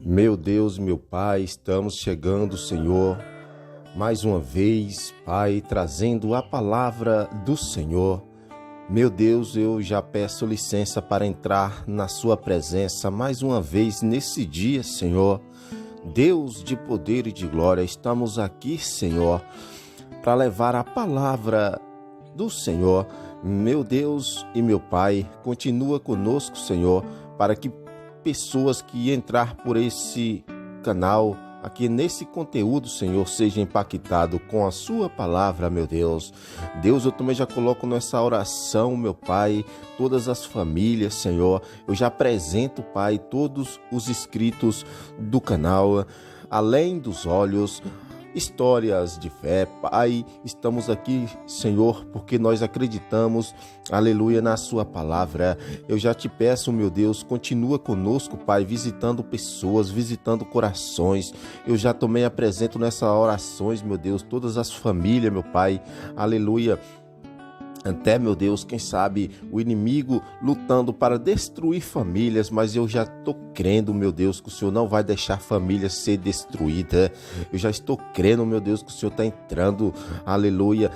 Meu Deus, meu Pai, estamos chegando, Senhor, mais uma vez, Pai, trazendo a palavra do Senhor. Meu Deus, eu já peço licença para entrar na Sua presença mais uma vez nesse dia, Senhor. Deus de poder e de glória, estamos aqui, Senhor, para levar a palavra do Senhor. Meu Deus e meu Pai, continua conosco, Senhor, para que pessoas que entrar por esse canal, aqui nesse conteúdo, Senhor, seja impactado com a sua palavra, meu Deus. Deus, eu também já coloco nessa oração, meu Pai, todas as famílias, Senhor. Eu já apresento, Pai, todos os inscritos do canal, além dos olhos, histórias de fé, Pai. Estamos aqui, Senhor, porque nós acreditamos, aleluia, na sua palavra. Eu já te peço, meu Deus, continua conosco, Pai, visitando pessoas, visitando corações. Eu já também apresento nessas orações, meu Deus, todas as famílias, meu Pai, aleluia. Até, meu Deus, quem sabe o inimigo lutando para destruir famílias, mas eu já estou crendo, meu Deus, que o Senhor não vai deixar família ser destruída. Eu já estou crendo, meu Deus, que o Senhor está entrando, aleluia,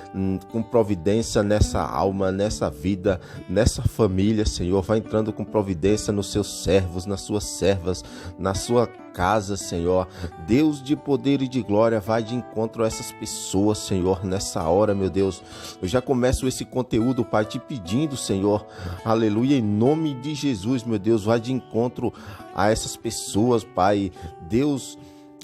com providência nessa alma, nessa vida, nessa família, Senhor. Vai entrando com providência nos seus servos, nas suas servas, na sua casa, Senhor. Deus de poder e de glória, vai de encontro a essas pessoas, Senhor, nessa hora, meu Deus. Eu já começo esse conteúdo, Pai, te pedindo, Senhor, aleluia, em nome de Jesus, meu Deus, vai de encontro a essas pessoas, Pai. Deus,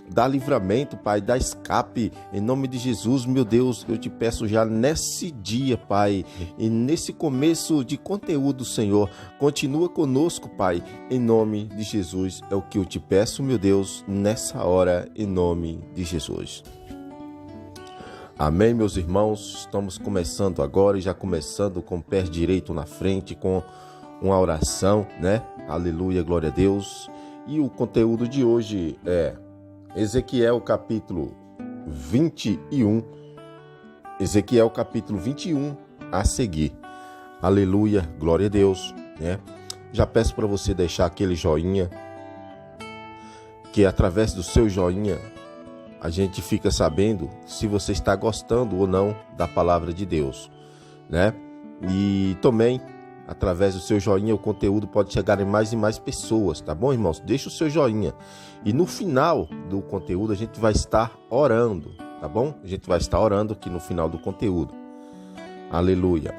dá livramento, Pai, dá escape, em nome de Jesus, meu Deus. Eu te peço já nesse dia, Pai, e nesse começo de conteúdo, Senhor, continua conosco, Pai, em nome de Jesus. É o que eu te peço, meu Deus, nessa hora, em nome de Jesus. Amém, meus irmãos. Estamos começando agora e já começando com o pé direito na frente, com uma oração, né? Aleluia, glória a Deus. E o conteúdo de hoje é Ezequiel capítulo 21. Ezequiel capítulo 21 a seguir. Aleluia, glória a Deus, né? Já peço para você deixar aquele joinha, que através do seu joinha a gente fica sabendo se você está gostando ou não da palavra de Deus, né? E também, através do seu joinha, o conteúdo pode chegar em mais e mais pessoas, tá bom, irmãos? Deixa o seu joinha. E no final do conteúdo a gente vai estar orando, tá bom? A gente vai estar orando aqui no final do conteúdo. Aleluia.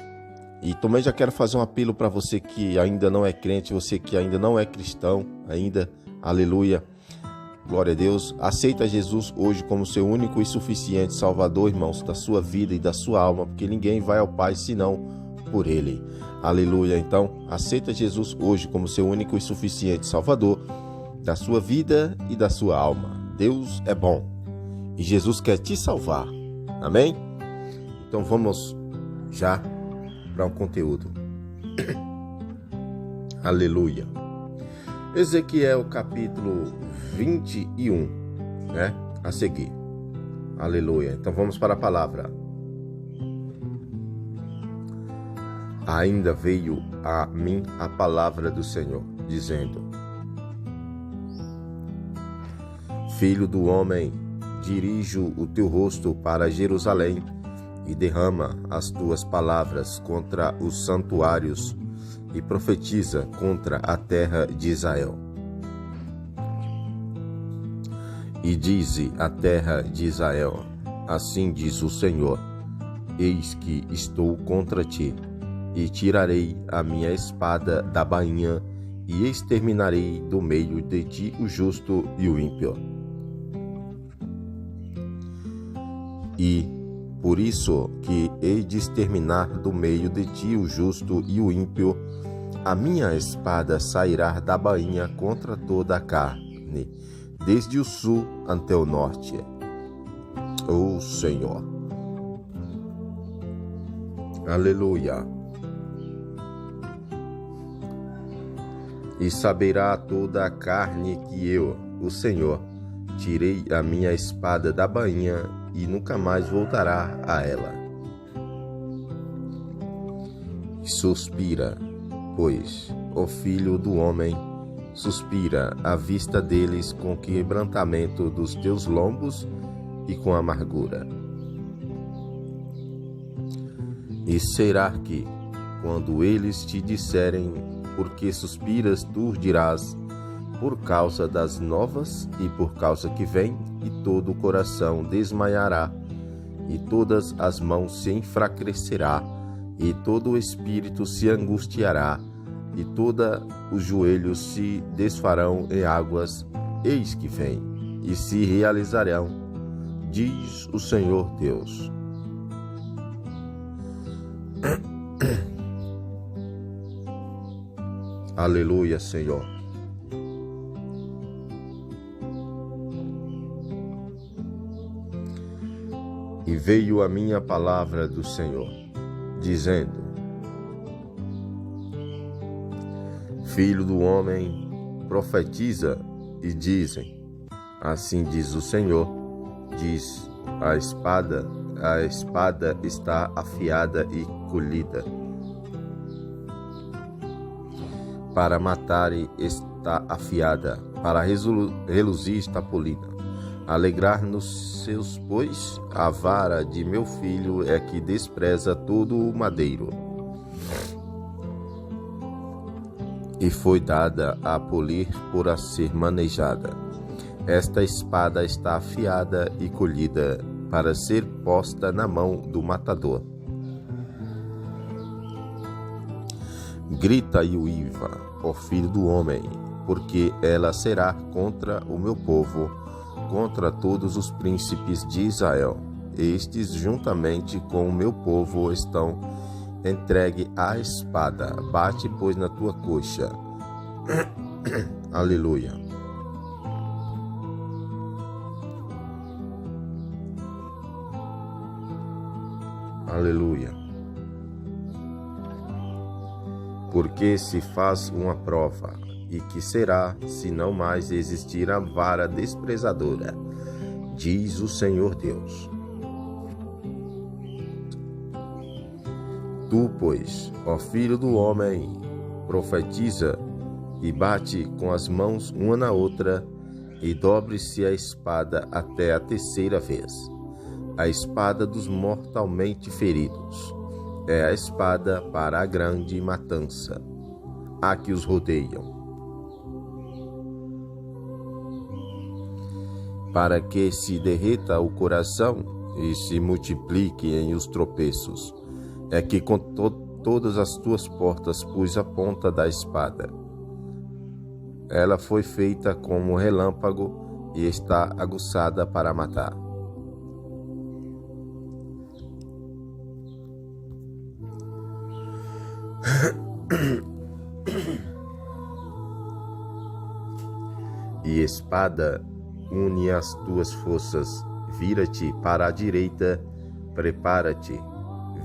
E também já quero fazer um apelo para você que ainda não é crente, você que ainda não é cristão, ainda, aleluia. Glória a Deus. Aceita Jesus hoje como seu único e suficiente Salvador, irmãos, da sua vida e da sua alma, porque ninguém vai ao Pai senão por Ele. Aleluia. Então, aceita Jesus hoje como seu único e suficiente Salvador da sua vida e da sua alma. Deus é bom e Jesus quer te salvar. Amém? Então vamos já para o conteúdo. Aleluia. Ezequiel capítulo 21, né? A seguir. Aleluia. Então vamos para a palavra. Ainda veio a mim a palavra do Senhor, dizendo: Filho do homem, dirijo o teu rosto para Jerusalém e derrama as tuas palavras contra os santuários e profetiza contra a terra de Israel. E dize a terra de Israel: Assim diz o Senhor: Eis que estou contra ti, e tirarei a minha espada da bainha, e exterminarei do meio de ti o justo e o ímpio. E por isso que hei de exterminar do meio de ti o justo e o ímpio, a minha espada sairá da bainha contra toda a carne, desde o sul até o norte. Ó Senhor. Aleluia. E saberá toda a carne que eu, o Senhor, tirei a minha espada da bainha e nunca mais voltará a ela. Suspira, pois, ó filho do homem, suspira à vista deles com quebrantamento dos teus lombos e com amargura. E será que, quando eles te disserem, por que suspiras, tu dirás, por causa das novas e por causa que vem, e todo o coração desmaiará, e todas as mãos se enfraquecerá, e todo o espírito se angustiará, e todos os joelhos se desfarão em águas, eis que vem, e se realizarão, diz o Senhor Deus. Aleluia, Senhor. E veio a minha palavra do Senhor, dizendo: Filho do homem, profetiza e dizem: assim diz o Senhor, diz a espada está afiada e colhida. Para matar está afiada, para reluzir está polida. Alegrar nos seus, pois a vara de meu filho é que despreza todo o madeiro. E foi dada a polir por a ser manejada. Esta espada está afiada e colhida para ser posta na mão do matador. Grita e uiva, ó filho do homem, porque ela será contra o meu povo, contra todos os príncipes de Israel. Estes, juntamente com o meu povo, estão entregue à espada. Bate, pois, na tua coxa. Aleluia. Aleluia. Porque se faz uma prova, e que será, se não mais existir a vara desprezadora, diz o Senhor Deus. Tu, pois, ó filho do homem, profetiza e bate com as mãos uma na outra, e dobre-se a espada até a terceira vez. A espada dos mortalmente feridos é a espada para a grande matança, a que os rodeiam. Para que se derreta o coração e se multipliquem os tropeços, é que com todas as tuas portas pus a ponta da espada. Ela foi feita como relâmpago e está aguçada para matar. E espada une as tuas forças, vira-te para a direita, prepara-te,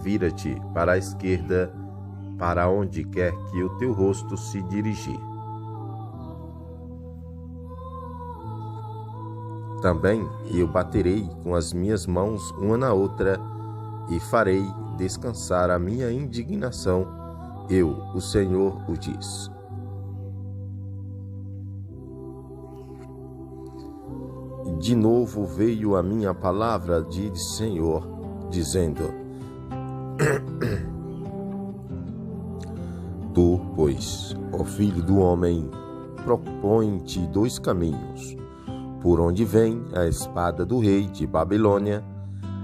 vira-te para a esquerda, para onde quer que o teu rosto se dirigir. Também eu baterei com as minhas mãos uma na outra, e farei descansar a minha indignação, eu, o Senhor, o diz. De novo veio a minha palavra de Senhor, dizendo: Tu, pois, ó filho do homem, propõe-te 2 caminhos, por onde vem a espada do rei de Babilônia,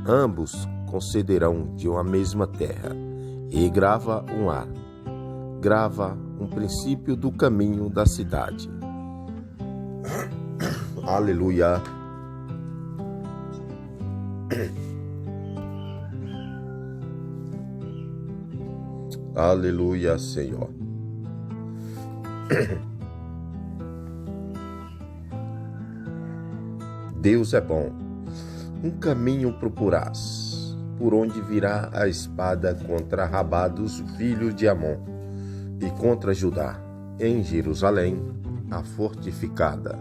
ambos concederão de uma mesma terra, e grava um princípio do caminho da cidade. Aleluia. Aleluia, Senhor. Deus é bom. Um caminho procurás, por onde virá a espada contra Rabá dos filhos de Amon, e contra Judá, em Jerusalém, a fortificada.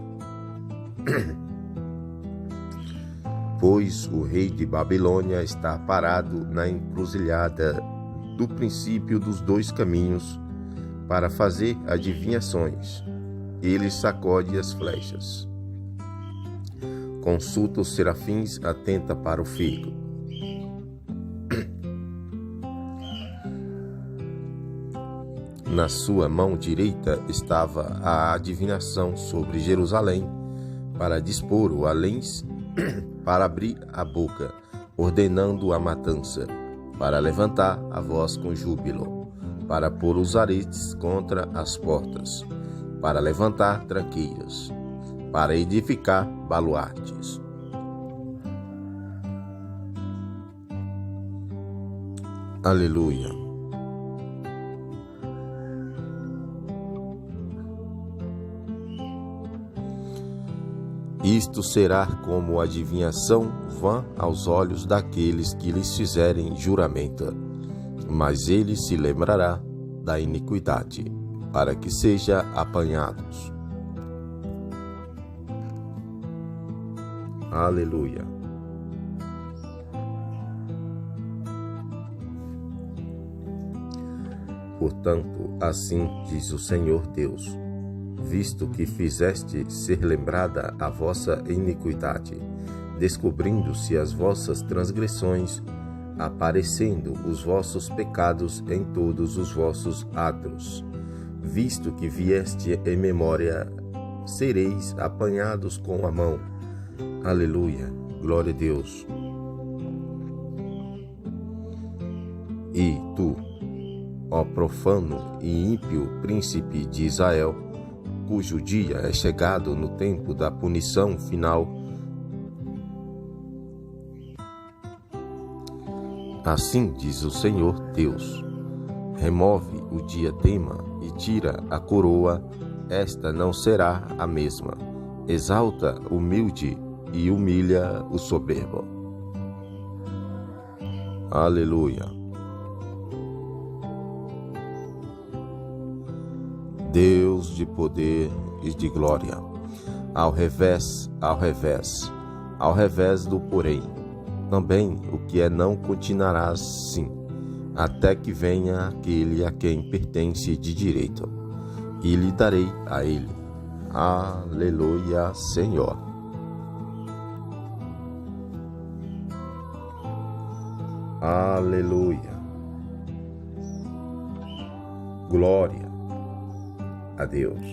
Pois o rei de Babilônia está parado na encruzilhada do princípio dos 2 caminhos, para fazer adivinhações, ele sacode as flechas. Consulta os serafins, atenta para o figo. Na sua mão direita estava a adivinação sobre Jerusalém, para dispor o além, para abrir a boca, ordenando a matança, para levantar a voz com júbilo, para pôr os aretes contra as portas, para levantar tranqueiras, para edificar baluartes. Aleluia. Isto será como adivinhação vã aos olhos daqueles que lhes fizerem juramento, mas ele se lembrará da iniquidade, para que seja apanhados. Aleluia. Portanto, assim diz o Senhor Deus: visto que fizeste ser lembrada a vossa iniquidade, descobrindo-se as vossas transgressões, aparecendo os vossos pecados em todos os vossos atos, visto que vieste em memória, sereis apanhados com a mão. Aleluia, glória a Deus. E tu, ó profano e ímpio príncipe de Israel, cujo dia é chegado no tempo da punição final, assim diz o Senhor Deus: remove o diadema e tira a coroa, esta não será a mesma. Exalta o humilde e humilha o soberbo. Aleluia. Deus de poder e de glória, ao revés do porém, também o que é não continuará assim, até que venha aquele a quem pertence de direito, e lhe darei a ele. Aleluia, Senhor. Aleluia. Glória a Deus.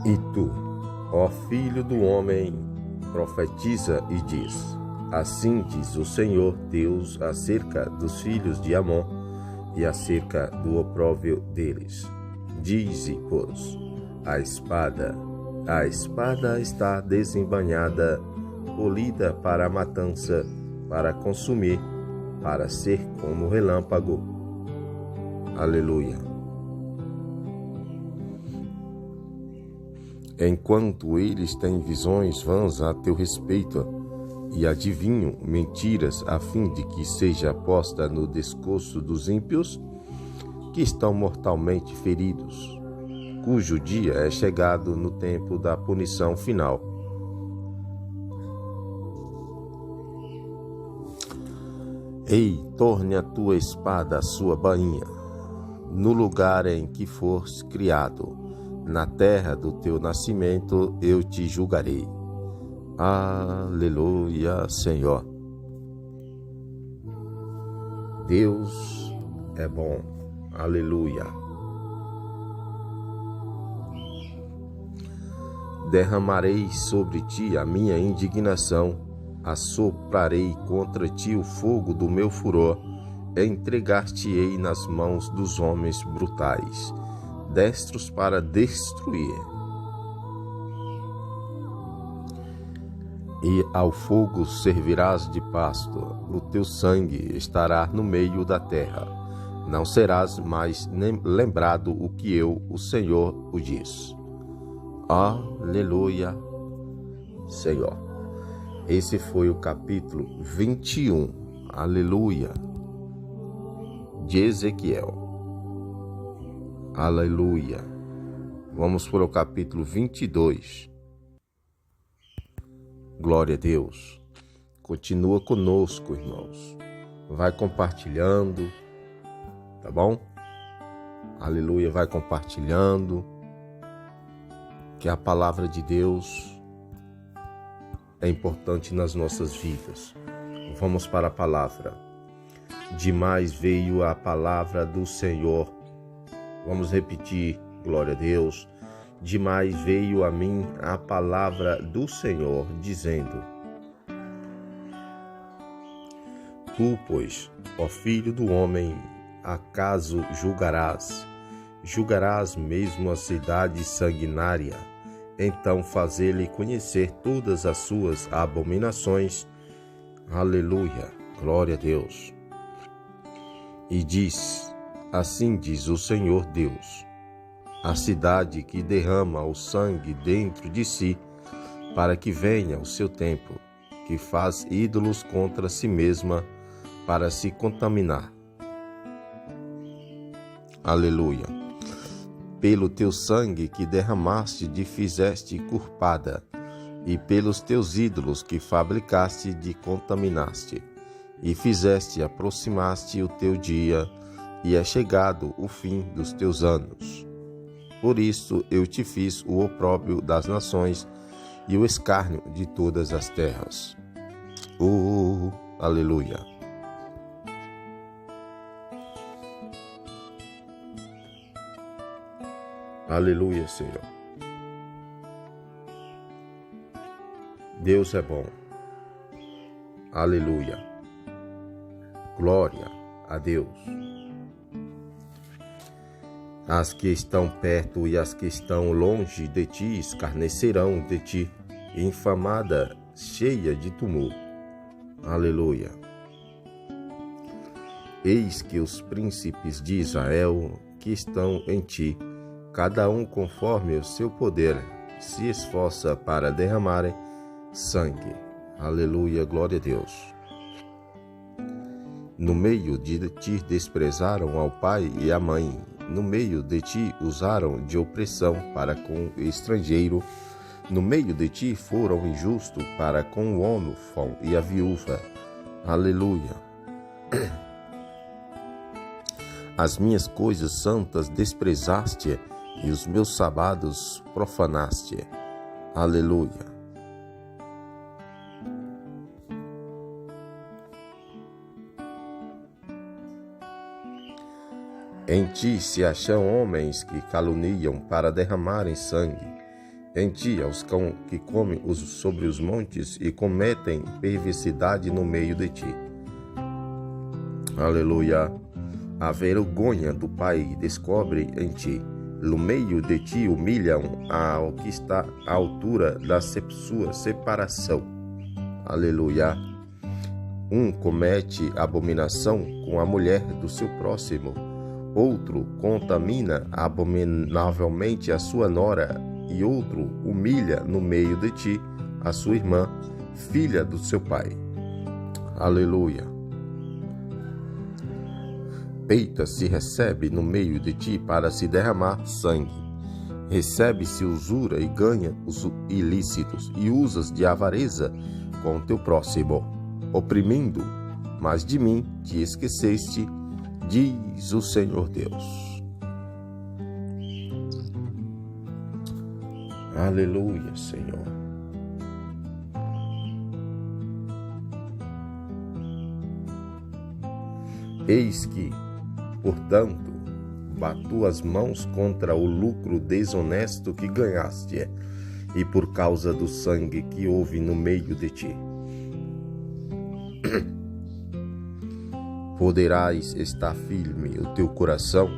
E tu, ó filho do homem, profetiza e diz: assim diz o Senhor Deus acerca dos filhos de Amon e acerca do opróbrio deles. Dize, pois, a espada está desembainhada, polida para a matança, para consumir, para ser como relâmpago. Aleluia. Enquanto eles têm visões vãs a teu respeito e adivinham mentiras a fim de que seja posta no pescoço dos ímpios, que estão mortalmente feridos, cujo dia é chegado no tempo da punição final. Ei, torne a tua espada a sua bainha, no lugar em que fores criado, na terra do teu nascimento eu te julgarei. Aleluia, Senhor. Deus é bom. Aleluia. Derramarei sobre ti a minha indignação, assoprarei contra ti o fogo do meu furor, entregar-te-ei nas mãos dos homens brutais, destros para destruir. E ao fogo servirás de pasto, o teu sangue estará no meio da terra. Não serás mais lembrado o que eu, o Senhor, o diz. Aleluia, Senhor. Esse foi o capítulo 21, aleluia, de Ezequiel. Aleluia. Vamos para o capítulo 22. Glória a Deus. Continua conosco, irmãos. Vai compartilhando, tá bom? Aleluia, vai compartilhando, que a palavra de Deus é importante nas nossas vidas. Vamos para a palavra. Demais veio a palavra do Senhor. Vamos repetir, glória a Deus. Demais veio a mim a palavra do Senhor, dizendo: Tu, pois, ó filho do homem, acaso julgarás? Julgarás mesmo a cidade sanguinária? Então fazê-lhe conhecer todas as suas abominações. Aleluia, glória a Deus. E diz: Assim diz o Senhor Deus: a cidade que derrama o sangue dentro de si, para que venha o seu tempo, que faz ídolos contra si mesma, para se contaminar. Aleluia. Pelo teu sangue que derramaste te fizeste culpada, e pelos teus ídolos que fabricaste te contaminaste, e fizeste aproximaste o teu dia, e é chegado o fim dos teus anos. Por isso eu te fiz o opróbrio das nações e o escárnio de todas as terras. Aleluia. Aleluia, Senhor. Deus é bom. Aleluia. Glória a Deus. As que estão perto e as que estão longe de ti escarnecerão de ti, infamada, cheia de tumor. Aleluia. Eis que os príncipes de Israel que estão em ti, cada um conforme o seu poder, se esforça para derramarem sangue. Aleluia, glória a Deus. No meio de ti desprezaram ao pai e à mãe. No meio de ti usaram de opressão para com o estrangeiro. No meio de ti foram injustos para com o órfão e a viúva. Aleluia. As minhas coisas santas desprezaste e os meus sábados profanaste. Aleluia. Em ti se acham homens que caluniam para derramarem sangue. Em ti aos que comem sobre os montes e cometem perversidade no meio de ti. Aleluia. A vergonha do Pai descobre em ti. No meio de ti humilham ao que está à altura da sua separação. Aleluia. Um comete abominação com a mulher do seu próximo. Outro contamina abominavelmente a sua nora, e outro humilha no meio de ti a sua irmã, filha do seu pai. Aleluia. Peita se recebe no meio de ti para se derramar sangue. Recebe-se usura e ganha os ilícitos, e usas de avareza com teu próximo, oprimindo, mas de mim te esqueceste, diz o Senhor Deus. Aleluia, Senhor. Eis que, portanto, batu as mãos contra o lucro desonesto que ganhaste, e por causa do sangue que houve no meio de ti. Poderás estar firme o teu coração?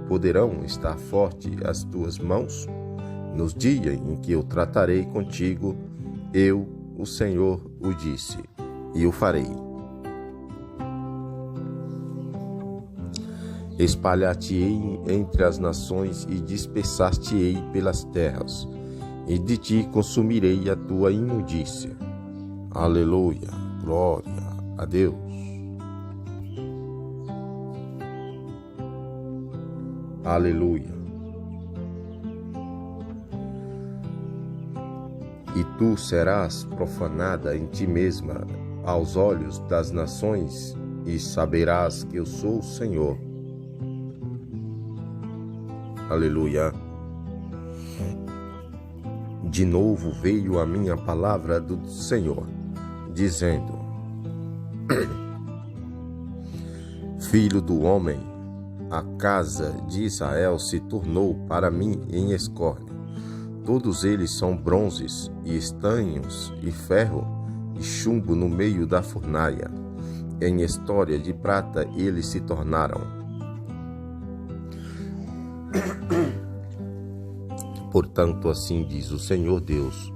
Poderão estar forte as tuas mãos? Nos dias em que eu tratarei contigo, eu, o Senhor, o disse, e o farei. Espalhar-te-ei entre as nações e dispersar-te-ei pelas terras, e de ti consumirei a tua imundícia. Aleluia, glória a Deus. Aleluia. E tu serás profanada em ti mesma aos olhos das nações, e saberás que eu sou o Senhor. Aleluia. De novo veio a minha palavra do Senhor, dizendo: Filho do homem, a casa de Israel se tornou para mim em escórnio. Todos eles são bronzes e estanhos e ferro e chumbo no meio da fornalha. Em história de prata eles se tornaram. Portanto, assim diz o Senhor Deus,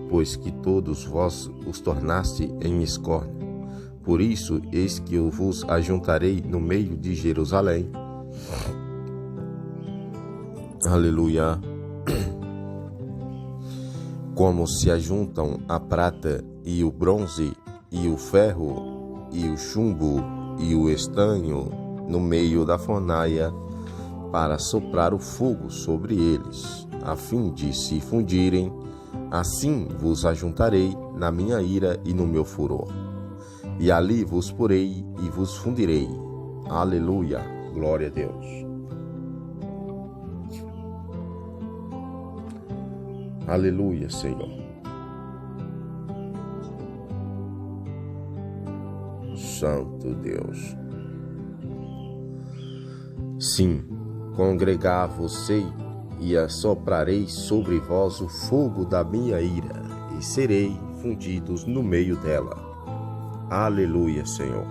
pois que todos vós os tornaste em escórnio. Por isso, eis que eu vos ajuntarei no meio de Jerusalém. Aleluia. Como se ajuntam a prata e o bronze e o ferro e o chumbo e o estanho no meio da fornalha, para soprar o fogo sobre eles, a fim de se fundirem, assim vos ajuntarei na minha ira e no meu furor. E ali vos porei e vos fundirei. Aleluia, glória a Deus. Aleluia, Senhor. Santo Deus. Sim, congregar-vos-ei e assoprarei sobre vós o fogo da minha ira, e serei fundidos no meio dela. Aleluia, Senhor.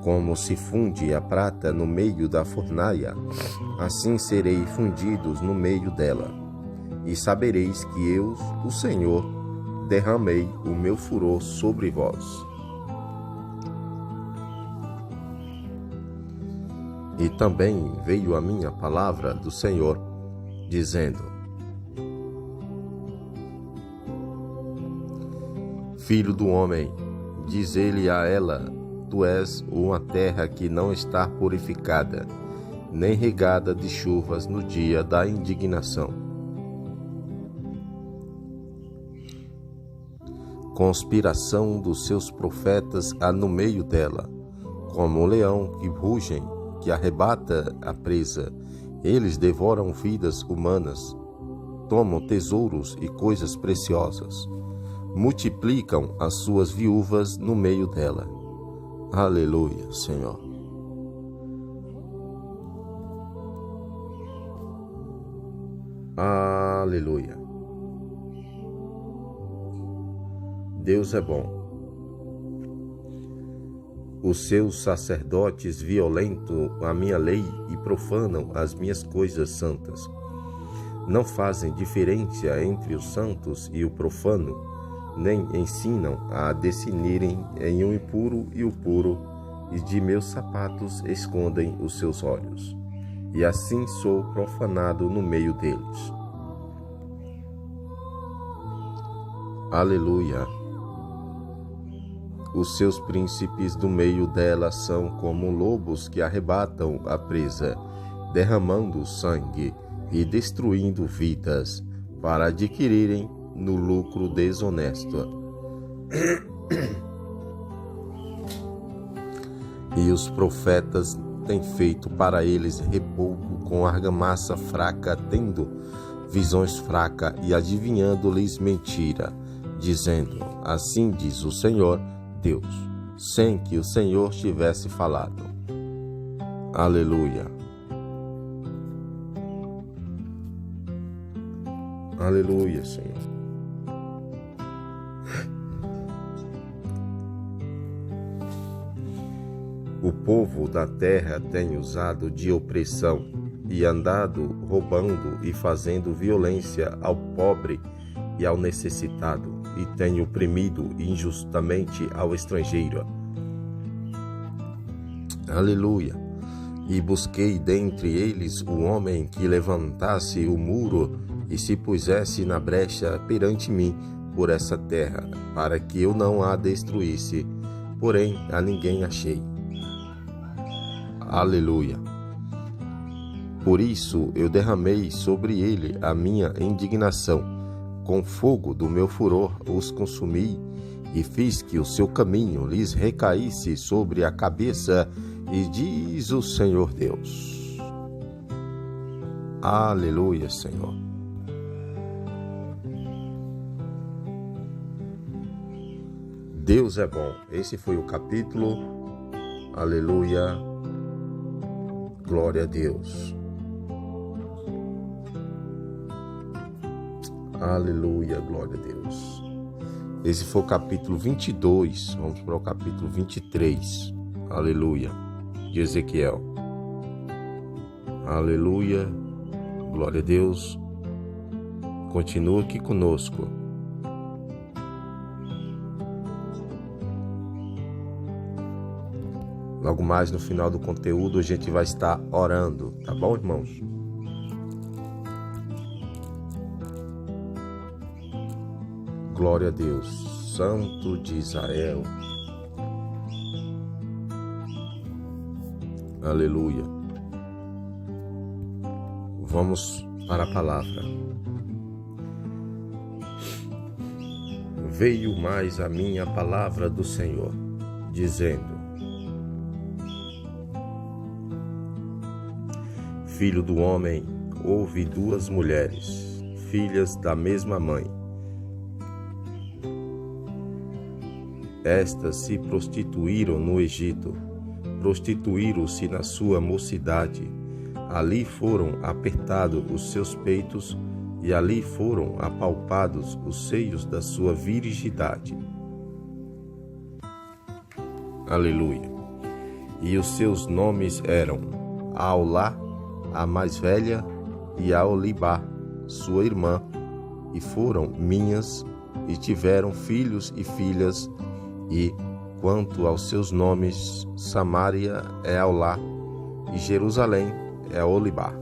Como se funde a prata no meio da fornalha, assim serei fundidos no meio dela. E sabereis que eu, o Senhor, derramei o meu furor sobre vós. E também veio a minha palavra do Senhor, dizendo: Filho do homem, diz ele a ela: Tu és uma terra que não está purificada, nem regada de chuvas no dia da indignação. Conspiração dos seus profetas há no meio dela, como um leão que rugem, que arrebata a presa. Eles devoram vidas humanas, tomam tesouros e coisas preciosas, multiplicam as suas viúvas no meio dela. Aleluia, Senhor. Aleluia. Deus é bom. Os seus sacerdotes violentam a minha lei e profanam as minhas coisas santas. Não fazem diferença entre os santos e o profano, nem ensinam a discernirem em o impuro e o puro, e de meus sapatos escondem os seus olhos. E assim sou profanado no meio deles. Aleluia. Os seus príncipes do meio dela são como lobos que arrebatam a presa, derramando sangue e destruindo vidas, para adquirirem no lucro desonesto. E os profetas têm feito para eles repouco com argamassa fraca, tendo visões fracas e adivinhando-lhes mentira, dizendo: Assim diz o Senhor Deus, sem que o Senhor tivesse falado. Aleluia. Aleluia, Senhor. O povo da terra tem usado de opressão e andado roubando e fazendo violência ao pobre e ao necessitado, e tem oprimido injustamente ao estrangeiro. Aleluia. E busquei dentre eles o homem que levantasse o muro e se pusesse na brecha perante mim por essa terra, para que eu não a destruísse, porém a ninguém achei. Aleluia. Por isso eu derramei sobre ele a minha indignação, com fogo do meu furor os consumi, e fiz que o seu caminho lhes recaísse sobre a cabeça, E diz o Senhor Deus: aleluia, Senhor. Deus é bom. Esse foi o capítulo. Aleluia. Glória a Deus. Aleluia, glória a Deus. Esse foi o capítulo 22. Vamos para o capítulo 23. Aleluia. De Ezequiel. Aleluia. Glória a Deus. Continua aqui conosco. Logo mais no final do conteúdo a gente vai estar orando, tá bom, irmãos? Glória a Deus, Santo de Israel. Aleluia. Vamos para a palavra. Veio mais a minha palavra do Senhor, dizendo: Filho do homem, houve duas mulheres, filhas da mesma mãe. Estas se prostituíram no Egito, prostituíram-se na sua mocidade. Ali foram apertados os seus peitos e ali foram apalpados os seios da sua virgindade. Aleluia. E os seus nomes eram Aolá, a mais velha, e Aolibá, sua irmã, e foram minhas, e tiveram filhos e filhas, e, quanto aos seus nomes, Samaria é Aolá, e Jerusalém é Aolibá.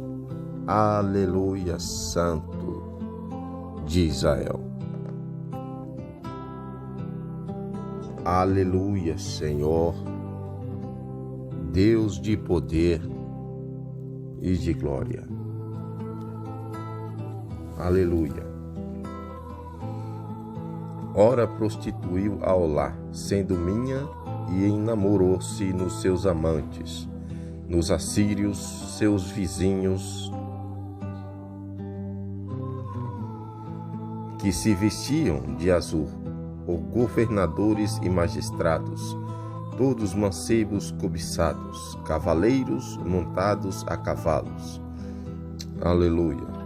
Aleluia, Santo de Israel. Aleluia, Senhor, Deus de poder e de glória. Aleluia. Ora prostituiu Aolá, sendo minha, e enamorou-se nos seus amantes, nos assírios, seus vizinhos, que se vestiam de azul, ou governadores e magistrados, todos mancebos cobiçados, cavaleiros montados a cavalos. Aleluia.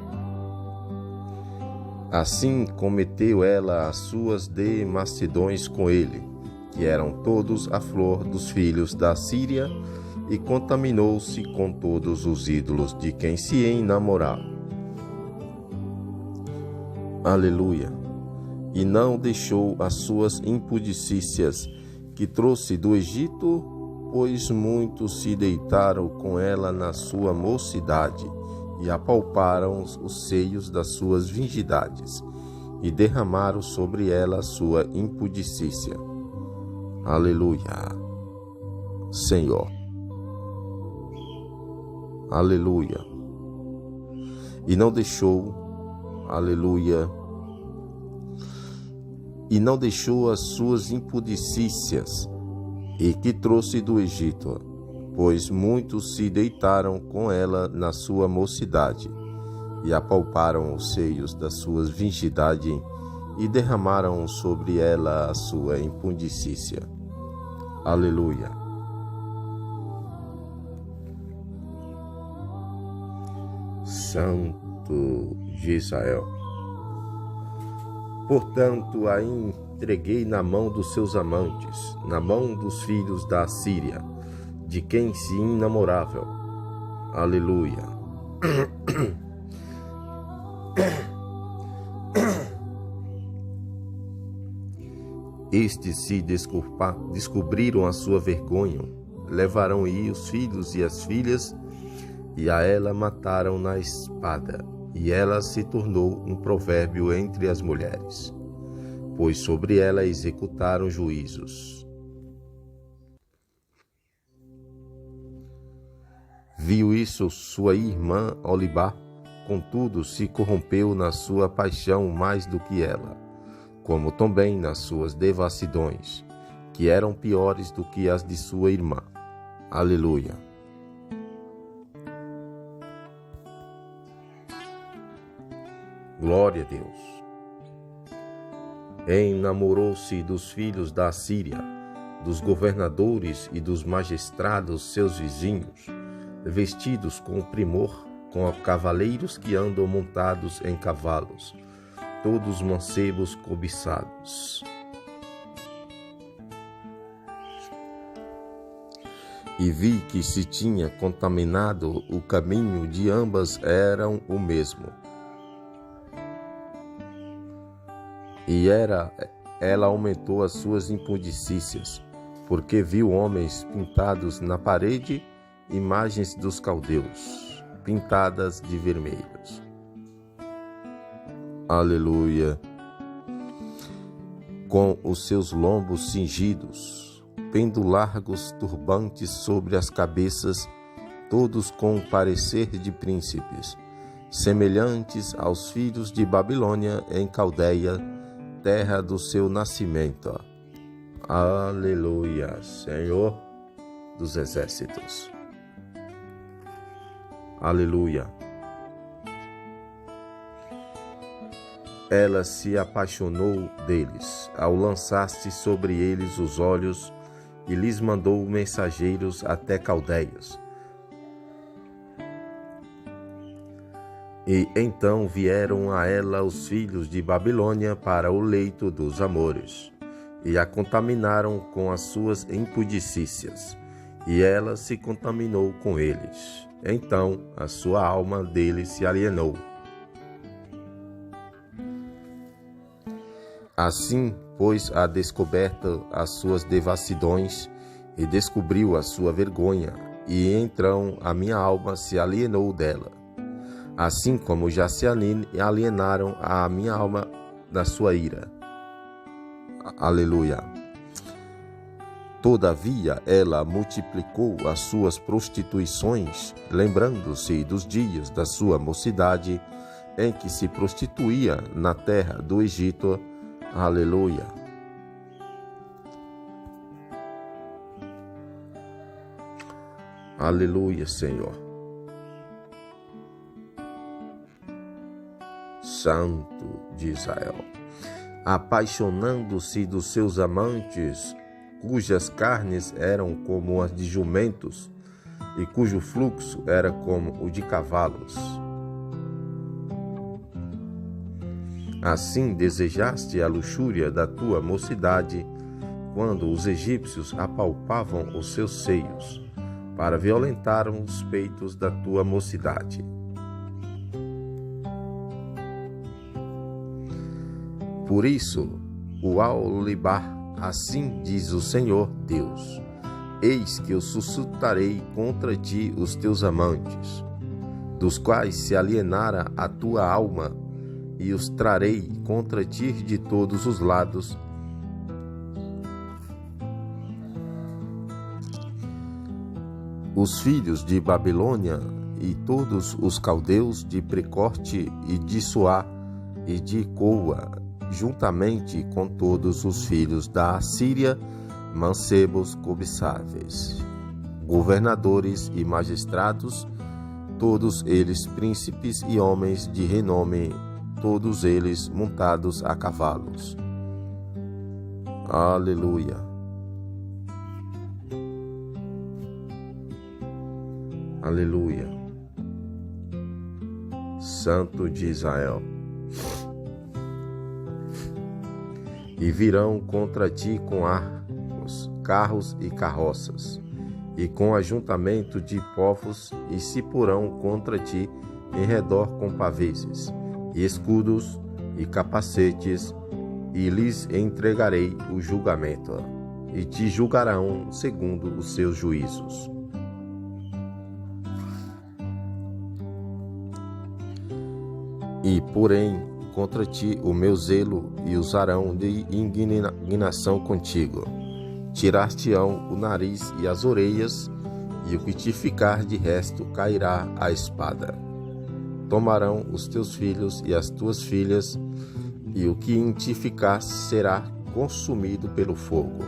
Assim cometeu ela as suas demassidões com ele, que eram todos a flor dos filhos da Síria, e contaminou-se com todos os ídolos de quem se enamorava. Aleluia. E não deixou as suas impudicícias que trouxe do Egito, pois muitos se deitaram com ela na sua mocidade, e apalparam os seios das suas virgindades, e derramaram sobre ela a sua impudicícia. Aleluia, Senhor. Aleluia. E não deixou, aleluia, e não deixou as suas impudicícias, e que trouxe do Egito, pois muitos se deitaram com ela na sua mocidade, e apalparam os seios das suas virgindades, e derramaram sobre ela a sua impudicícia. Aleluia. Santo de Israel. Portanto, a entreguei na mão dos seus amantes, na mão dos filhos da Assíria, de quem se enamorava. Aleluia. Estes se descobriram a sua vergonha, levaram os filhos e as filhas, e a ela mataram na espada, e ela se tornou um provérbio entre as mulheres, pois sobre ela executaram juízos. Viu isso sua irmã Aolibá, contudo se corrompeu na sua paixão mais do que ela, como também nas suas devassidões, que eram piores do que as de sua irmã. Aleluia. Glória a Deus. Enamorou-se dos filhos da Síria, dos governadores e dos magistrados seus vizinhos, vestidos com primor, com cavaleiros que andam montados em cavalos, todos mancebos cobiçados. E vi que se tinha contaminado o caminho de ambas eram o mesmo. E ela aumentou as suas impudicícias, porque viu homens pintados na parede, imagens dos caldeus, pintadas de vermelhos. Aleluia. Com os seus lombos cingidos, pendulargos turbantes sobre as cabeças, todos com parecer de príncipes, semelhantes aos filhos de Babilônia em Caldeia, terra do seu nascimento. Aleluia, Senhor dos exércitos. Aleluia. Ela se apaixonou deles, ao lançar-se sobre eles os olhos, e lhes mandou mensageiros até Caldeias. E então vieram a ela os filhos de Babilônia para o leito dos amores, e a contaminaram com as suas impudicícias, e ela se contaminou com eles. Então a sua alma deles se alienou. Assim, pôs a descoberta as suas devassidões, e descobriu a sua vergonha, e então a minha alma se alienou dela. Assim como já se alienaram a minha alma da sua ira. Aleluia. Todavia ela multiplicou as suas prostituições, lembrando-se dos dias da sua mocidade, em que se prostituía na terra do Egito. Aleluia. Aleluia, Senhor. Santo de Israel, apaixonando-se dos seus amantes, cujas carnes eram como as de jumentos, e cujo fluxo era como o de cavalos. Assim desejaste a luxúria da tua mocidade, quando os egípcios apalpavam os seus seios, para violentar os peitos da tua mocidade. Por isso, o Aulibar, assim diz o Senhor Deus: eis que eu suscitarei contra ti os teus amantes, dos quais se alienara a tua alma, e os trarei contra ti de todos os lados. Os filhos de Babilônia e todos os caldeus de Precorte e de Suá e de Coa, juntamente com todos os filhos da Assíria, mancebos cobiçáveis, governadores e magistrados, todos eles príncipes e homens de renome, todos eles montados a cavalos. Aleluia. Aleluia. Santo de Israel. E virão contra ti com arcos, carros e carroças, e com ajuntamento de povos, e se porão contra ti em redor com paveses, e escudos, e capacetes, e lhes entregarei o julgamento, e te julgarão segundo os seus juízos. E, porém, contra ti o meu zelo, e usarão de indignação contigo. Tirar-te-ão o nariz e as orelhas, e o que te ficar de resto cairá a espada. Tomarão os teus filhos e as tuas filhas, e o que em ti ficar será consumido pelo fogo.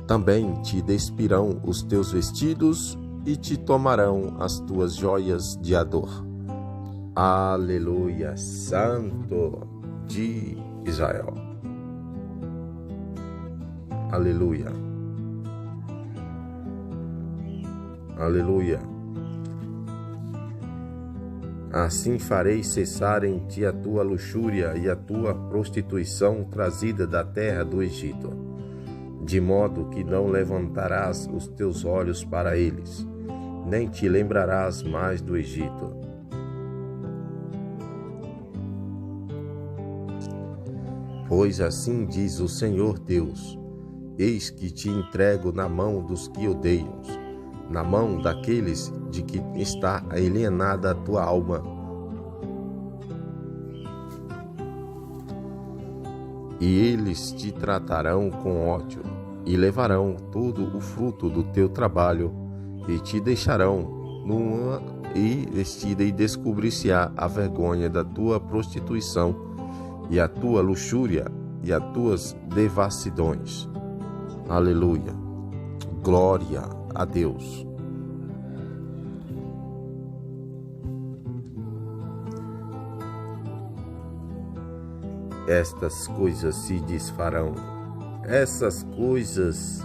Também te despirão os teus vestidos e te tomarão as tuas joias de ador. Aleluia, Santo de Israel. Aleluia. Aleluia. Assim farei cessar em ti a tua luxúria e a tua prostituição trazida da terra do Egito, de modo que não levantarás os teus olhos para eles, nem te lembrarás mais do Egito. Pois assim diz o Senhor Deus: eis que te entrego na mão dos que odeiam, na mão daqueles de que está alienada a tua alma. E eles te tratarão com ódio, e levarão todo o fruto do teu trabalho, e te deixarão nua e vestida, e descobrir-se-á a vergonha da tua prostituição, e a tua luxúria, e as tuas devassidões. Aleluia. Glória a Deus. Estas coisas se desfarão. Essas coisas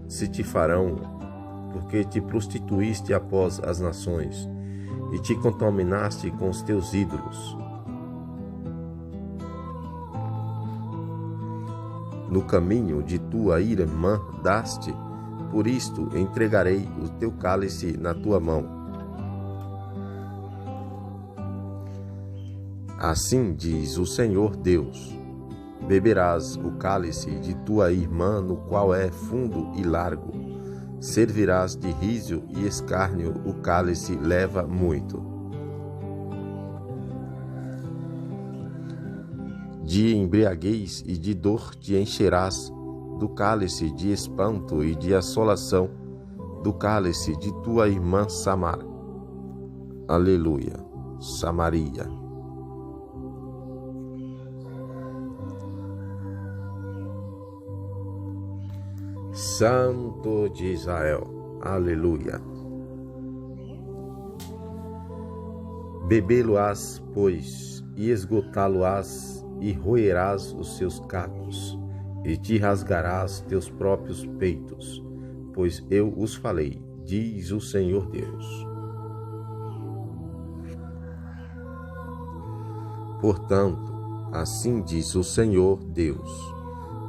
se te farão, porque te prostituíste após as nações e te contaminaste com os teus ídolos. No caminho de tua irmã daste, por isto entregarei o teu cálice na tua mão. Assim diz o Senhor Deus: beberás o cálice de tua irmã, no qual é fundo e largo. Servirás de riso e escárnio, o cálice leva muito. De embriaguez e de dor te encherás, do cálice de espanto e de assolação, do cálice de tua irmã Samar. Aleluia. Samaria. Santo de Israel. Aleluia. Bebê-lo-ás, pois, e esgotá-lo-ás, e roerás os seus cacos, e te rasgarás teus próprios peitos, pois eu os falei, diz o Senhor Deus. Portanto, assim diz o Senhor Deus: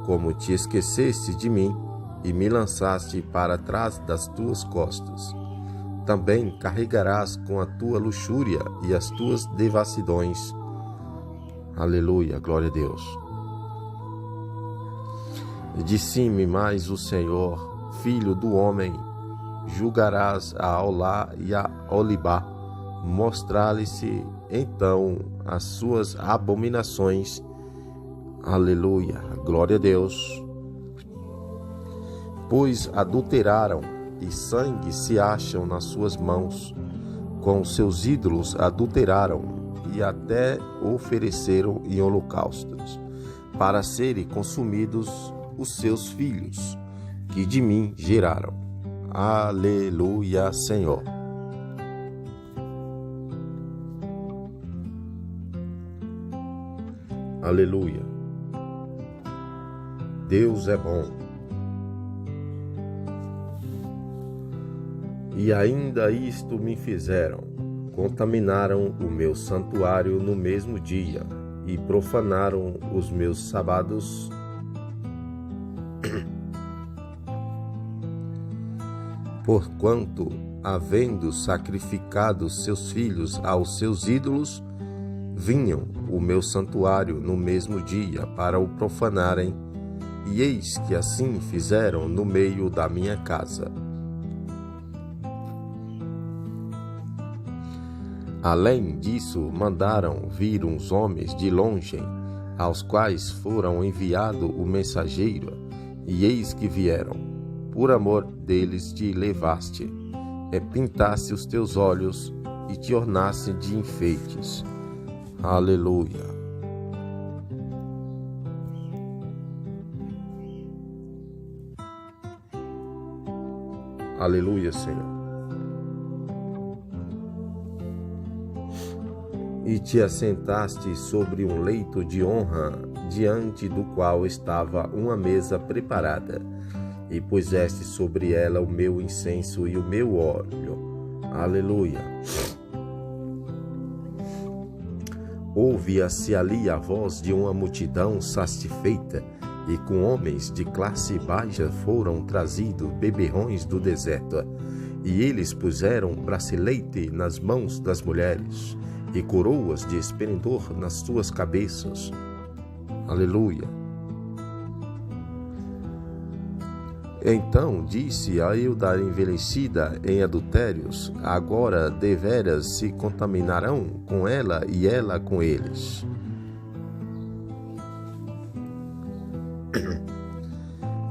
como te esqueceste de mim, e me lançaste para trás das tuas costas, também carregarás com a tua luxúria e as tuas devassidões. Aleluia, glória a Deus. Disse-me mais o Senhor: filho do homem, julgarás a Aolá e a Olibá, mostrar-lhe-se então as suas abominações. Aleluia, glória a Deus. Pois adulteraram, e sangue se acham nas suas mãos. Com seus ídolos adulteraram, e até ofereceram em holocaustos, para serem consumidos os seus filhos, que de mim geraram. Aleluia, Senhor. Aleluia. Deus é bom. E ainda isto me fizeram: contaminaram o meu santuário no mesmo dia, e profanaram os meus sábados. Porquanto, havendo sacrificado seus filhos aos seus ídolos, vinham o meu santuário no mesmo dia para o profanarem, e eis que assim fizeram no meio da minha casa. Além disso, mandaram vir uns homens de longe, aos quais foram enviado o mensageiro, e eis que vieram. Por amor deles te levaste, pintasse os teus olhos e te ornasse de enfeites. Aleluia. Aleluia, Senhor. E te assentaste sobre um leito de honra, diante do qual estava uma mesa preparada, e puseste sobre ela o meu incenso e o meu óleo. Aleluia. Ouvia-se ali a voz de uma multidão satisfeita, e com homens de classe baixa foram trazidos beberrões do deserto, e eles puseram bracelete nas mãos das mulheres, e coroas de esplendor nas suas cabeças. Aleluia. Então disse a Eudar envelhecida em adultérios: agora deveras se contaminarão com ela e ela com eles.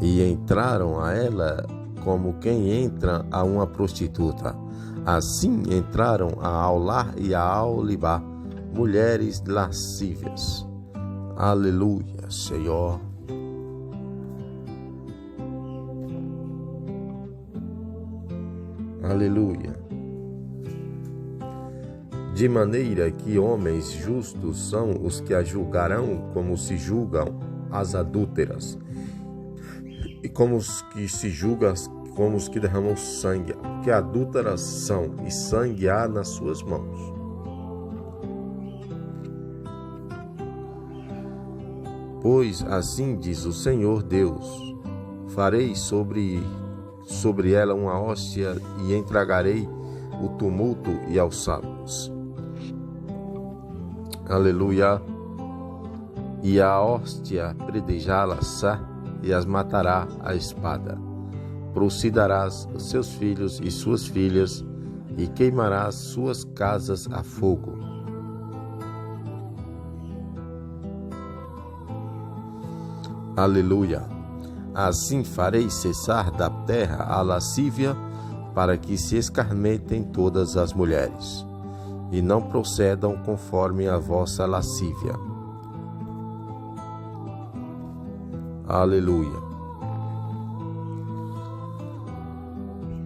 E entraram a ela como quem entra a uma prostituta. Assim entraram a Aulá e a Aolibá, mulheres lascívias. Aleluia, Senhor. Aleluia. De maneira que homens justos são os que a julgarão como se julgam as adúlteras, e como os que se julgam como os que derramam sangue, que adúlteras são, e sangue há nas suas mãos. Pois assim diz o Senhor Deus: farei sobre ela uma hóstia, e entregarei o tumulto e aos sábios. Aleluia. E a hóstia predejá-las-á, e as matará a espada. Trucidarás seus filhos e suas filhas, e queimarás suas casas a fogo. Aleluia. Assim farei cessar da terra a lascívia, para que se escarmentem todas as mulheres, e não procedam conforme a vossa lascívia. Aleluia.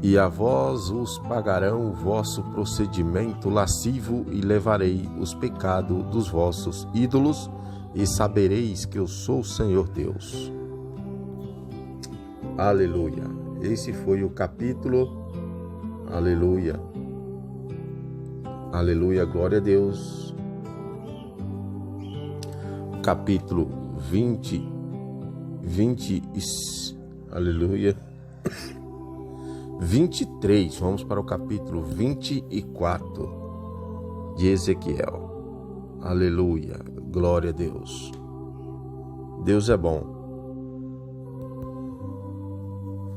E a vós os pagarão o vosso procedimento lascivo, e levarei os pecados dos vossos ídolos, e sabereis que eu sou o Senhor Deus. Aleluia. Esse foi o capítulo. Aleluia. Aleluia, glória a Deus. Capítulo 20. Aleluia. 23. Vamos para o capítulo 24 de Ezequiel. Aleluia, glória a Deus. Deus é bom.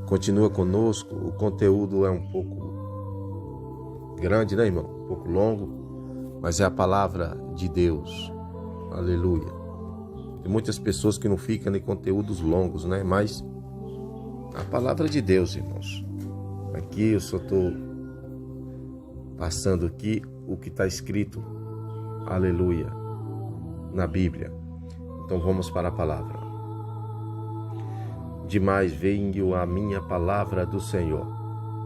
Continua conosco. O conteúdo é um pouco grande, né, irmão? Um pouco longo, mas é a palavra de Deus. Aleluia. Tem muitas pessoas que não ficam em conteúdos longos, né? Mas a palavra de Deus, irmãos. Aqui eu só estou passando aqui o que está escrito, aleluia, na Bíblia. Então vamos para a palavra. Demais veio a minha palavra do Senhor,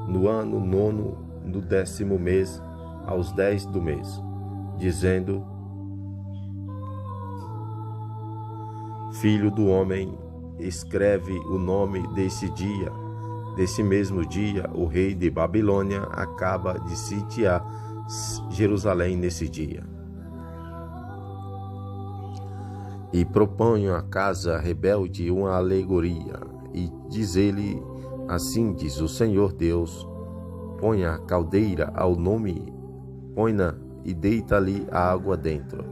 no ano 9, no 10º mês, aos 10 do mês, dizendo: Filho do homem, escreve o nome desse dia. Desse mesmo dia, o rei de Babilônia acaba de sitiar Jerusalém nesse dia. E proponho à casa rebelde uma alegoria, e diz-lhe: assim diz o Senhor Deus: põe a caldeira ao nome, põe-na e deita-lhe a água dentro.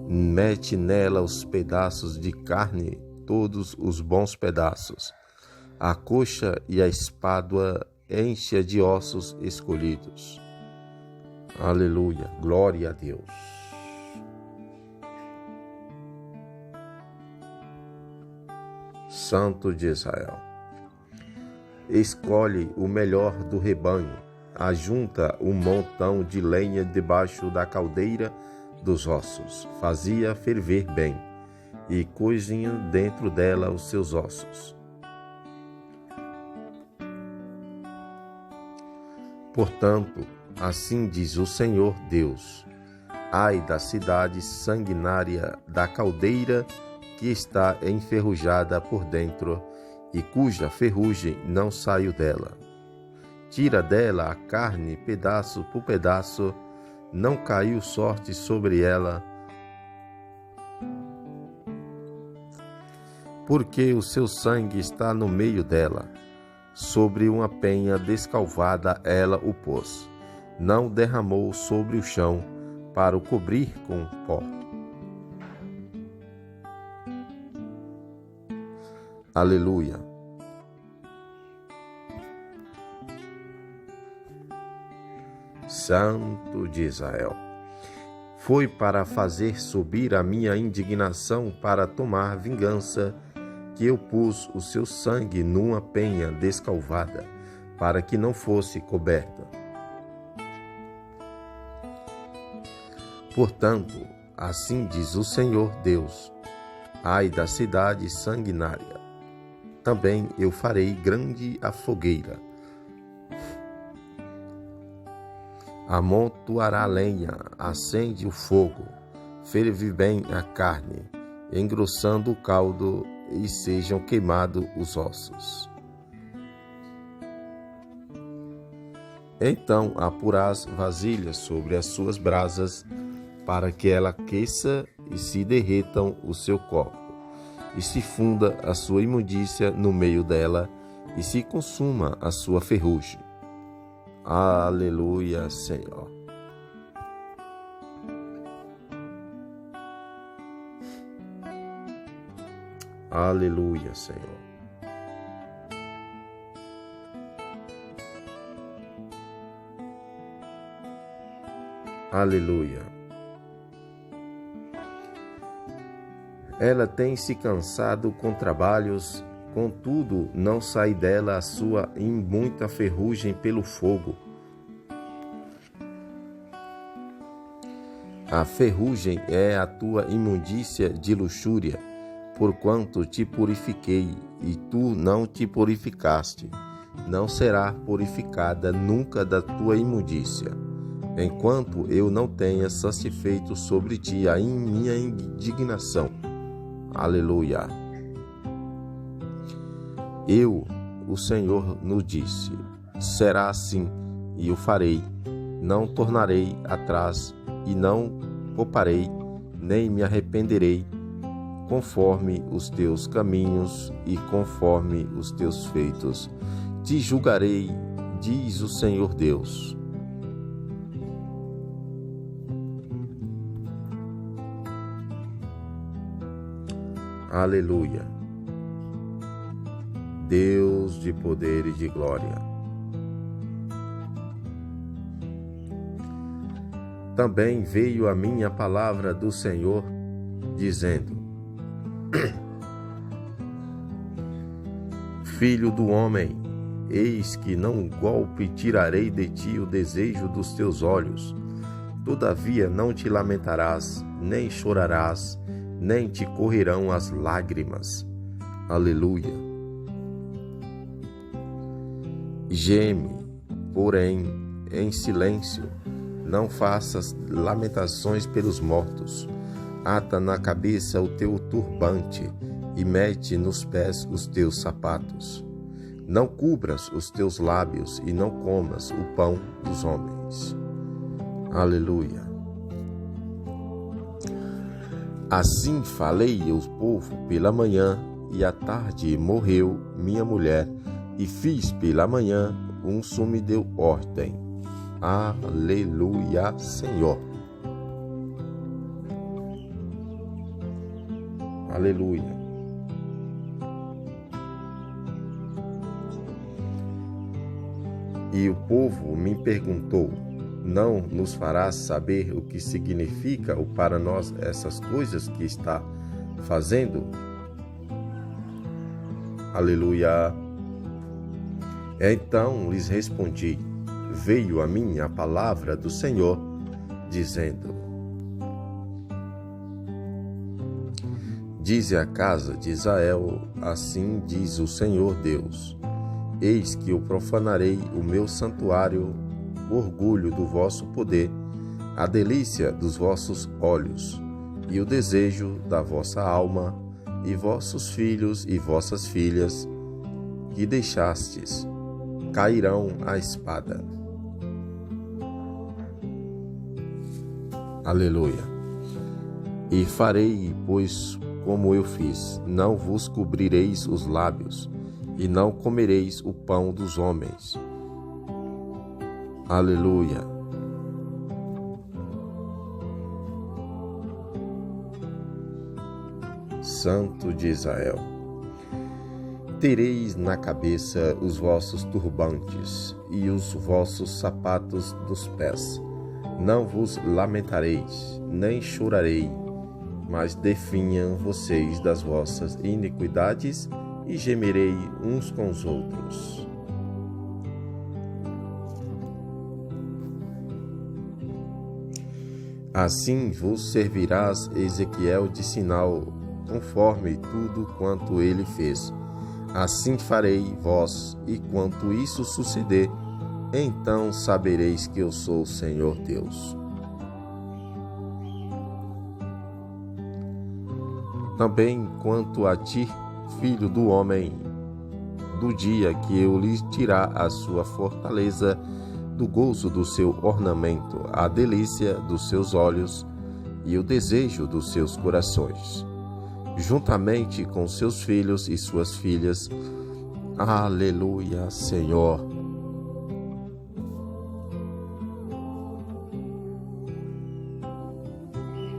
Mete nela os pedaços de carne, todos os bons pedaços. A coxa e a espádua enche de ossos escolhidos. Aleluia, glória a Deus. Santo de Israel. Escolhe o melhor do rebanho, ajunta um montão de lenha debaixo da caldeira dos ossos, fazia ferver bem, e cozinha dentro dela os seus ossos. Portanto, assim diz o Senhor Deus: ai da cidade sanguinária, da caldeira que está enferrujada por dentro e cuja ferrugem não saiu dela. Tira dela a carne pedaço por pedaço, não caiu sorte sobre ela, porque o seu sangue está no meio dela. Sobre uma penha descalvada ela o pôs, não derramou sobre o chão para o cobrir com pó. Aleluia. Santo de Israel. Foi para fazer subir a minha indignação, para tomar vingança, que eu pus o seu sangue numa penha descalvada, para que não fosse coberta. Portanto, assim diz o Senhor Deus: ai da cidade sanguinária. Também eu farei grande a fogueira. Amontoará lenha, acende o fogo, ferve bem a carne, engrossando o caldo, e sejam queimados os ossos. Então apurás vasilhas sobre as suas brasas, para que ela aqueça e se derretam o seu copo, e se funda a sua imundícia no meio dela, e se consuma a sua ferrugem. Aleluia, Senhor. Aleluia, Senhor. Aleluia. Ela tem se cansado com trabalhos, contudo não sai dela a sua muita ferrugem pelo fogo. A ferrugem é a tua imundícia de luxúria, porquanto te purifiquei, e tu não te purificaste. Não será purificada nunca da tua imundícia, enquanto eu não tenha satisfeito sobre ti a minha indignação. Aleluia. Eu, o Senhor, nos disse: será assim, e o farei. Não tornarei atrás, e não pouparei, nem me arrependerei, conforme os teus caminhos e conforme os teus feitos. Te julgarei, diz o Senhor Deus. Aleluia. Deus de poder e de glória. Também veio a mim a palavra do Senhor, dizendo: Filho do homem, eis que não golpe tirarei de ti o desejo dos teus olhos. Todavia não te lamentarás, nem chorarás, nem te correrão as lágrimas. Aleluia. Geme, porém, em silêncio, não faças lamentações pelos mortos. Ata na cabeça o teu turbante e mete nos pés os teus sapatos. Não cubras os teus lábios e não comas o pão dos homens. Aleluia. Assim falei ao povo pela manhã, e à tarde morreu minha mulher, e fiz pela manhã me deu ordem. Aleluia, Senhor. Aleluia. E o povo me perguntou: não nos farás saber o que significa para nós essas coisas que está fazendo? Aleluia. Então lhes respondi: veio a mim a palavra do Senhor, dizendo: dize à casa de Israel: assim diz o Senhor Deus: eis que eu profanarei o meu santuário orgulho do vosso poder, a delícia dos vossos olhos, e o desejo da vossa alma, e vossos filhos e vossas filhas, que deixastes, cairão à espada. Aleluia. E farei, pois, como eu fiz, não vos cobrireis os lábios, e não comereis o pão dos homens. Aleluia. Santo de Israel. Tereis na cabeça os vossos turbantes e os vossos sapatos dos pés. Não vos lamentareis, nem chorarei, mas definham vocês das vossas iniquidades e gemerei uns com os outros. Assim vos servirás Ezequiel de sinal, conforme tudo quanto ele fez. Assim farei vós, e quanto isso suceder, então sabereis que eu sou o Senhor Deus. Também quanto a ti, filho do homem, do dia que eu lhe tirar a sua fortaleza, do gozo do seu ornamento, a delícia dos seus olhos e o desejo dos seus corações, juntamente com seus filhos e suas filhas. Aleluia, Senhor.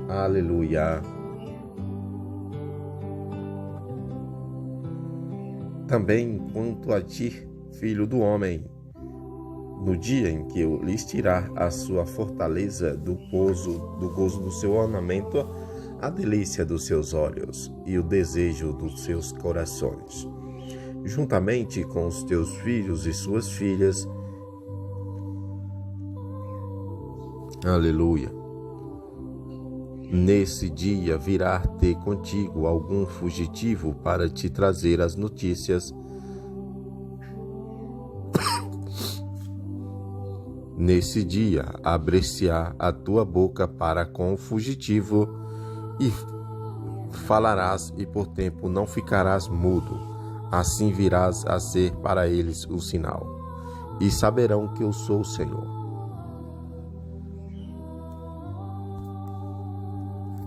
Aleluia. Também quanto a ti, filho do homem, no dia em que eu lhes tirar a sua fortaleza do gozo do seu ornamento, a delícia dos seus olhos e o desejo dos seus corações, juntamente com os teus filhos e suas filhas. Aleluia. Nesse dia virá ter contigo algum fugitivo para te trazer as notícias. Nesse dia abrir-se-á a tua boca para com o fugitivo, e falarás, e por tempo não ficarás mudo. Assim virás a ser para eles o sinal, e saberão que eu sou o Senhor.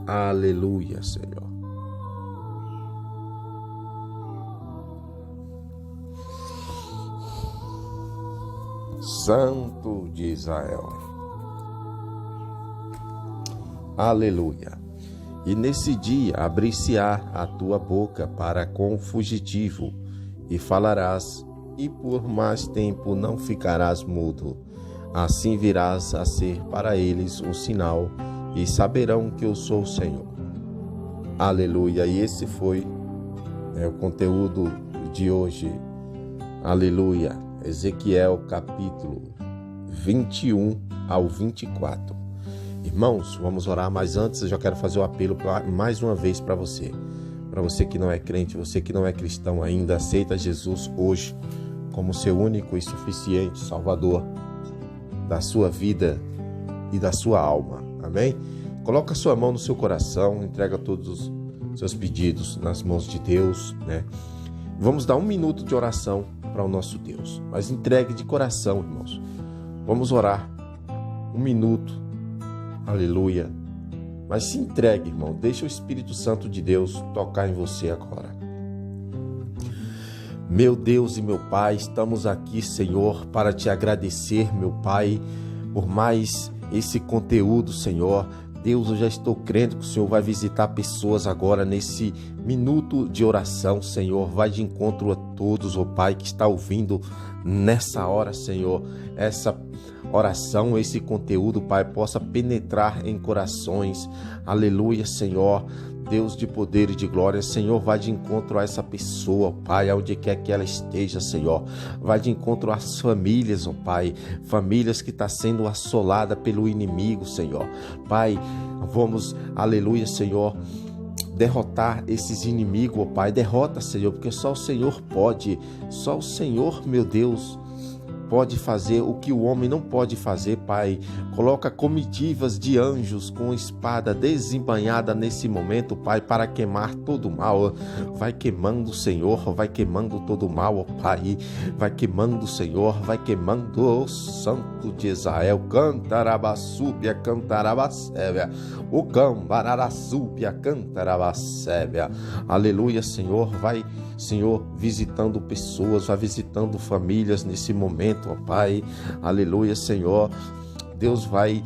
Aleluia, Senhor. Santo de Israel. Aleluia. E nesse dia abrir-se-á a tua boca para com o fugitivo, e falarás, e por mais tempo não ficarás mudo. Assim virás a ser para eles um sinal, e saberão que eu sou o Senhor. Aleluia. E esse foi o conteúdo de hoje. Aleluia. Ezequiel capítulo 21 ao 24. Irmãos, vamos orar, mas antes eu já quero fazer o apelo mais uma vez para você. Para você que não é crente, você que não é cristão ainda, aceita Jesus hoje como seu único e suficiente Salvador da sua vida e da sua alma. Amém? Coloca a sua mão no seu coração, entrega todos os seus pedidos nas mãos de Deus, né? Vamos dar 1 minuto de oração para o nosso Deus, mas entregue de coração, irmãos. Vamos orar 1 minuto, aleluia. Mas se entregue, irmão, deixa o Espírito Santo de Deus tocar em você agora. Meu Deus e meu Pai, estamos aqui, Senhor, para te agradecer, meu Pai, por mais esse conteúdo, Senhor. Deus, eu já estou crendo que o Senhor vai visitar pessoas agora nesse minuto de oração, Senhor. Vai de encontro a todos, ó Pai, que está ouvindo nessa hora, Senhor. Essa oração, esse conteúdo, Pai, possa penetrar em corações. Aleluia, Senhor. Deus de poder e de glória, Senhor, vai de encontro a essa pessoa, Pai, aonde quer que ela esteja, Senhor. Vai de encontro às famílias, ó Pai, famílias que estão sendo assoladas pelo inimigo, Senhor. Pai, vamos, aleluia, Senhor, derrotar esses inimigos, ó Pai. Derrota, Senhor, porque só o Senhor pode, só o Senhor, meu Deus, pode fazer o que o homem não pode fazer, Pai. Coloca comitivas de anjos com espada desembainhada nesse momento, Pai, para queimar todo o mal. Vai queimando, Senhor, vai queimando todo o mal, ó Pai. Vai queimando, Senhor, vai queimando, ó Santo de Israel. Cantarabassúbia, cantarabacébia. O cambararassúbia, cantarabacébia. Aleluia, Senhor. Vai, Senhor, visitando pessoas, vai visitando famílias nesse momento, ó Pai. Aleluia, Senhor. Deus vai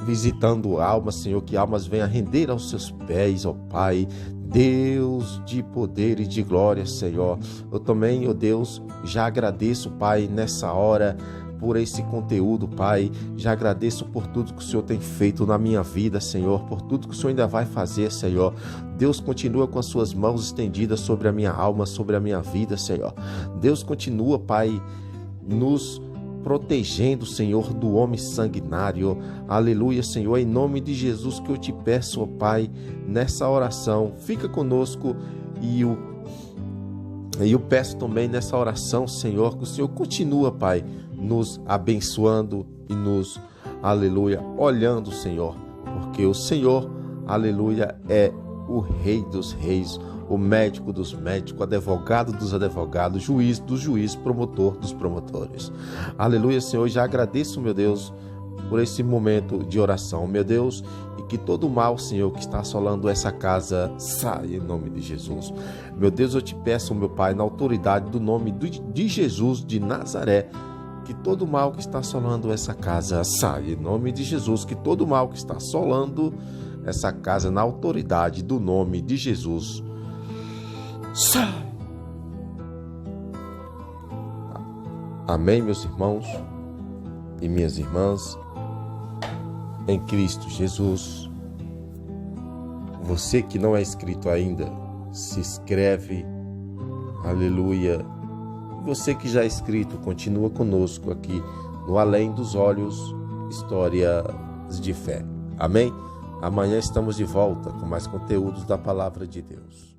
visitando almas, Senhor, que almas venham render aos seus pés, ó Pai. Deus de poder e de glória, Senhor. Eu também, ó Deus, já agradeço, Pai, nessa hora, por esse conteúdo, Pai. Já agradeço por tudo que o Senhor tem feito na minha vida, Senhor, por tudo que o Senhor ainda vai fazer, Senhor. Deus continua com as suas mãos estendidas sobre a minha alma, sobre a minha vida, Senhor. Deus continua, Pai, nos protegendo, Senhor, do homem sanguinário. Aleluia, Senhor, em nome de Jesus que eu te peço, ó Pai, nessa oração, fica conosco e eu peço também nessa oração, Senhor, que o Senhor continua, Pai, nos abençoando e nos, aleluia, olhando, Senhor, porque o Senhor, aleluia, é o Rei dos Reis, o médico dos médicos, advogado dos advogados, juiz dos juízes, promotor dos promotores. Aleluia, Senhor, já agradeço, meu Deus, por esse momento de oração, meu Deus, e que todo mal, Senhor, que está assolando essa casa, saia em nome de Jesus. Meu Deus, eu te peço, meu Pai, na autoridade do nome de Jesus de Nazaré, que todo mal que está assolando essa casa saia em nome de Jesus, que todo mal que está assolando essa casa, na autoridade do nome de Jesus, sai. Amém, meus irmãos e minhas irmãs, em Cristo Jesus. Você que não é inscrito ainda, se inscreve, aleluia. Você que já é inscrito, continua conosco aqui no Além dos Olhos, Histórias de Fé. Amém? Amanhã estamos de volta com mais conteúdos da Palavra de Deus.